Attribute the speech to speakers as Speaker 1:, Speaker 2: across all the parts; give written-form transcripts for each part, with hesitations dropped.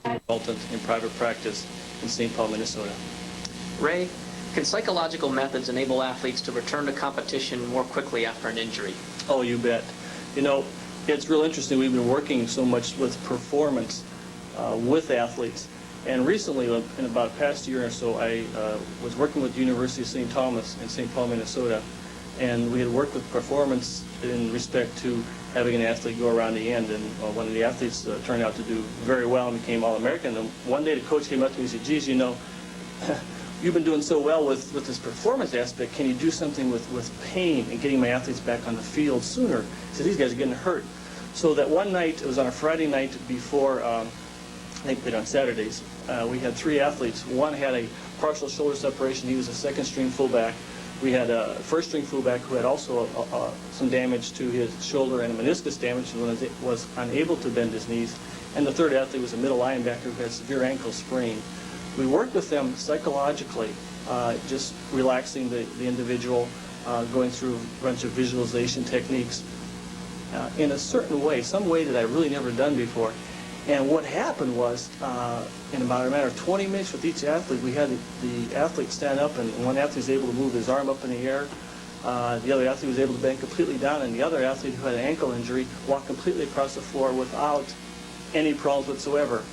Speaker 1: consultant in private practice in St. Paul, Minnesota.
Speaker 2: Ray, can psychological methods enable athletes to return to competition more quickly after an injury?
Speaker 1: Oh, you bet. You know, it's real interesting. We've been working so much with performance with athletes. And recently, in about the past year or so, I was working with the University of St. Thomas in St. Paul, Minnesota. And we had worked with performance in respect to having an athlete go around the end. And one of the athletes turned out to do very well and became All-American. And one day the coach came up to me and said, geez, you know, you've been doing so well with this performance aspect. Can you do something with pain and getting my athletes back on the field sooner? He said, these guys are getting hurt. So that one night, it was on a Friday night before, I think we played on Saturdays, we had 3 athletes. One had a partial shoulder separation. He was a second-string fullback. We had a first-string fullback who had also some damage to his shoulder and a meniscus damage and was unable to bend his knees. And the third athlete was a middle linebacker who had severe ankle sprain. We worked with them psychologically, just relaxing the individual, going through a bunch of visualization techniques in a certain way, some way that I've really never done before. And what happened was, in about a matter of 20 minutes with each athlete, we had the athlete stand up, and one athlete was able to move his arm up in the air. The other athlete was able to bend completely down, and the other athlete who had an ankle injury walked completely across the floor without any problems whatsoever.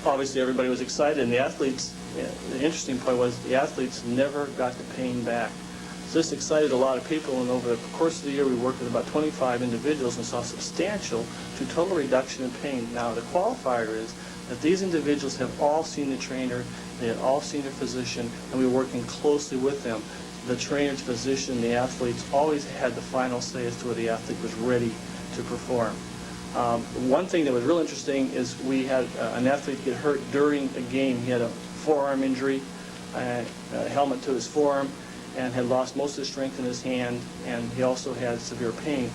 Speaker 1: Obviously, everybody was excited, and the athletes, the interesting point was the athletes never got the pain back. So this excited a lot of people, and over the course of the year, we worked with about 25 individuals and saw substantial to total reduction in pain. Now, the qualifier is that these individuals have all seen the trainer, they had all seen their physician, and we were working closely with them. The trainer's physician, the athletes, always had the final say as to whether the athlete was ready to perform. One thing that was real interesting is we had an athlete get hurt during a game. He had a forearm injury, a helmet to his forearm, and had lost most of his strength in his hand, and he also had severe pain.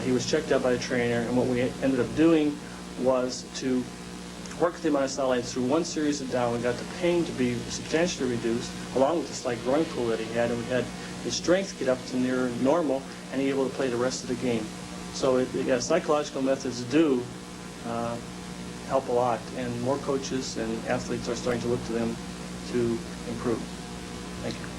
Speaker 1: He was checked out by the trainer, and what we ended up doing was to work with him on his sidelines through one series of down. We got the pain to be substantially reduced, along with the slight growing pull that he had, and we had his strength get up to near normal, and he was able to play the rest of the game. So psychological methods do help a lot, and more coaches and athletes are starting to look to them to improve. Thank you.